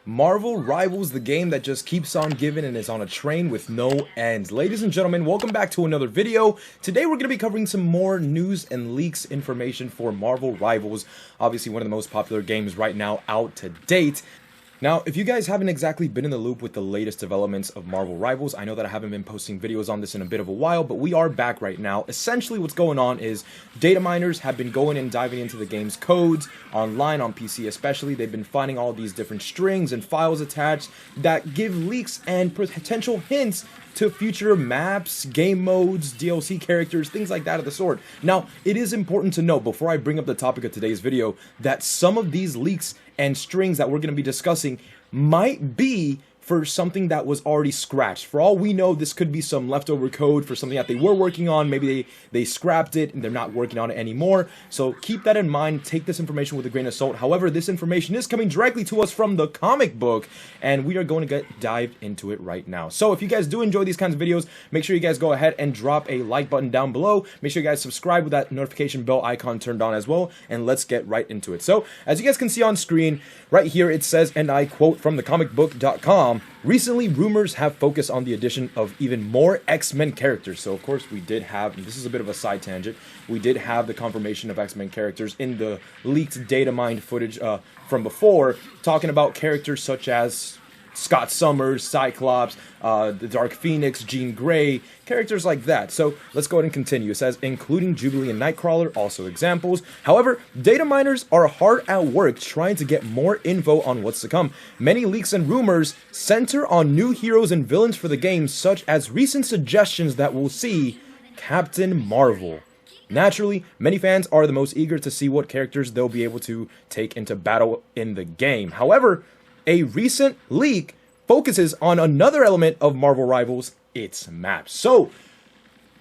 Marvel Rivals, the game that just keeps on giving and is on a train with no end. Ladies and gentlemen, welcome back to another video. Today we're going to be covering some more news and leaks information for Marvel Rivals, obviously one of the most popular games right now out to date. Now, if you guys haven't exactly been in the loop with the latest developments of Marvel Rivals, I know that I haven't been posting videos on this in a bit of a while, but we are back right now. Essentially, what's going on is data miners have been going and diving into the game's codes, online, on PC especially. They've been finding all these different strings and files attached that give leaks and potential hints to future maps, game modes, DLC characters, things like that of the sort. Now, it is important to note, before I bring up the topic of today's video, that some of these leaks and strings that we're going to be discussing might be for something that was already scratched. For all we know, this could be some leftover code for something that they were working on. Maybe they scrapped it and they're not working on it anymore. So keep that in mind. Take this information with a grain of salt. However, this information is coming directly to us from the comic book, and we are going to dive into it right now. So if you guys do enjoy these kinds of videos, make sure you guys go ahead and drop a like button down below. Make sure you guys subscribe with that notification bell icon turned on as well, and let's get right into it. So as you guys can see on screen, right here it says, and I quote from thecomicbook.com, recently, rumors have focused on the addition of even more X-Men characters. So, of course, we did have, and this is a bit of a side tangent, we did have the confirmation of X-Men characters in the leaked data mined footage from before, talking about characters such as Scott Summers, Cyclops, the Dark Phoenix, Jean Grey, characters like that. So let's go ahead and continue. It says, including Jubilee and Nightcrawler, also examples. However, data miners are hard at work trying to get more info on what's to come. Many leaks and rumors center on new heroes and villains for the game, such as recent suggestions that we'll see Captain Marvel. Naturally, many fans are the most eager to see what characters they'll be able to take into battle in the game. However, a recent leak focuses on another element of Marvel Rivals, its maps. So,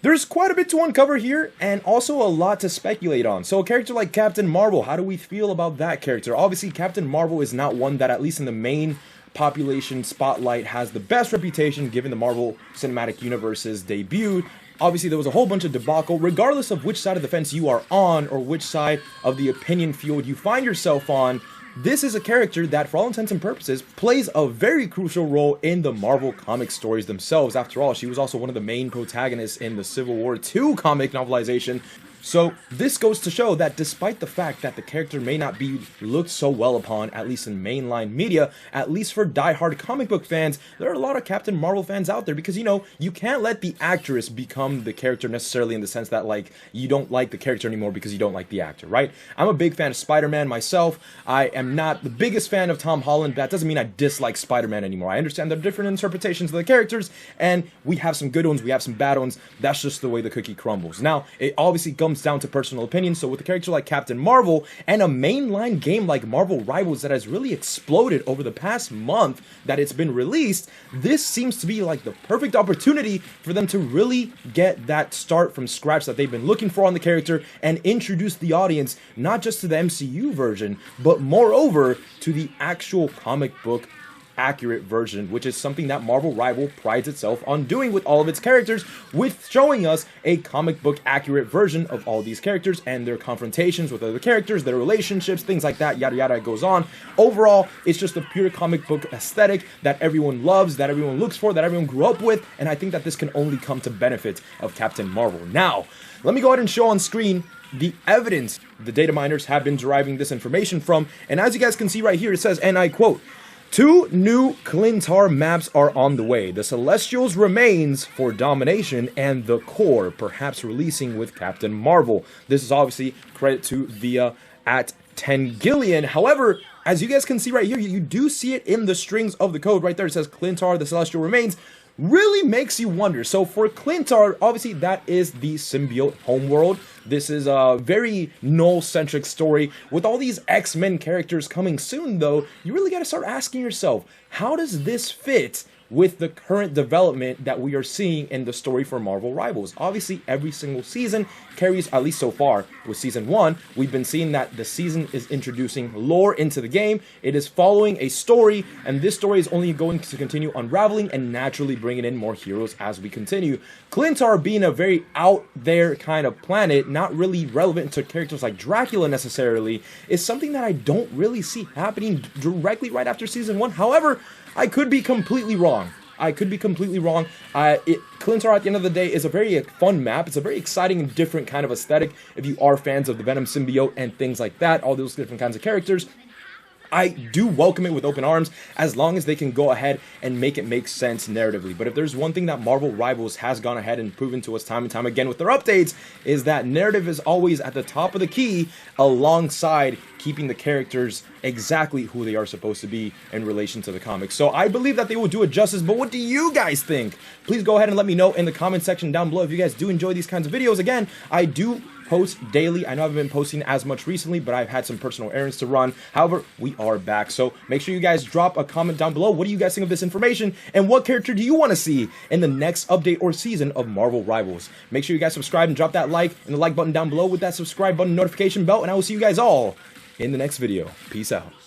there's quite a bit to uncover here, and also a lot to speculate on. So a character like Captain Marvel, how do we feel about that character? Obviously, Captain Marvel is not one that, at least in the main population spotlight, has the best reputation given the Marvel Cinematic Universe's debut. Obviously, there was a whole bunch of debacle, regardless of which side of the fence you are on, or which side of the opinion field you find yourself on. This is a character that, for all intents and purposes, plays a very crucial role in the Marvel comic stories themselves. After all, she was also one of the main protagonists in the Civil War II comic novelization. So this goes to show that despite the fact that the character may not be looked so well upon, at least in mainline media, at least for diehard comic book fans, there are a lot of Captain Marvel fans out there because, you know, you can't let the actress become the character necessarily in the sense that, like, you don't like the character anymore because you don't like the actor, right? I'm a big fan of Spider-Man myself. I am not the biggest fan of Tom Holland. That doesn't mean I dislike Spider-Man anymore. I understand there are different interpretations of the characters, and we have some good ones, we have some bad ones. That's just the way the cookie crumbles. Now, it obviously comes down to personal opinion. So with a character like Captain Marvel and a mainline game like Marvel Rivals that has really exploded over the past month that it's been released, this seems to be like the perfect opportunity for them to really get that start from scratch that they've been looking for on the character and introduce the audience not just to the MCU version, but moreover to the actual comic book accurate version, which is something that Marvel Rival prides itself on doing with all of its characters, with showing us a comic book accurate version of all these characters and their confrontations with other characters, their relationships, things like that, yada yada, it goes on. Overall, it's just a pure comic book aesthetic that everyone loves, that everyone looks for, that everyone grew up with, and I think that this can only come to benefit of Captain Marvel. Now, let me go ahead and show on screen the evidence the data miners have been deriving this information from, and as you guys can see right here, it says, and I quote, "Two new Klyntar maps are on the way. The Celestials remains for domination and the Core, perhaps releasing with Captain Marvel." This is obviously credit to Via at 10 Gillion. However, as you guys can see right here, you do see it in the strings of the code right there. It says Klyntar, the Celestial remains. Really makes you wonder. So for Klyntar, obviously that is the symbiote homeworld. This is a very null-centric story. With all these X-Men characters coming soon, though, you really got to start asking yourself, how does this fit with the current development that we are seeing in the story for Marvel Rivals. Obviously, every single season carries, at least so far with season 1, we've been seeing that the season is introducing lore into the game. It is following a story, and this story is only going to continue unraveling and naturally bringing in more heroes as we continue. Klyntar being a very out there kind of planet, not really relevant to characters like Dracula necessarily, is something that I don't really see happening directly right after season 1. However, I could be completely wrong. Klyntar at the end of the day is a very fun map. It's a very exciting and different kind of aesthetic if you are fans of the Venom symbiote and things like that, all those different kinds of characters. I do welcome it with open arms as long as they can go ahead and make it make sense narratively. But if there's one thing that Marvel Rivals has gone ahead and proven to us time and time again with their updates, is that narrative is always at the top of the key alongside keeping the characters exactly who they are supposed to be in relation to the comics. So I believe that they will do it justice, but what do you guys think? Please go ahead and let me know in the comment section down below if you guys do enjoy these kinds of videos. Again, I do post daily. I know I haven't been posting as much recently, but I've had some personal errands to run. However, we are back. So make sure you guys drop a comment down below. What do you guys think of this information? And what character do you want to see in the next update or season of Marvel Rivals? Make sure you guys subscribe and drop that like and the like button down below with that subscribe button notification bell. And I will see you guys all in the next video. Peace out.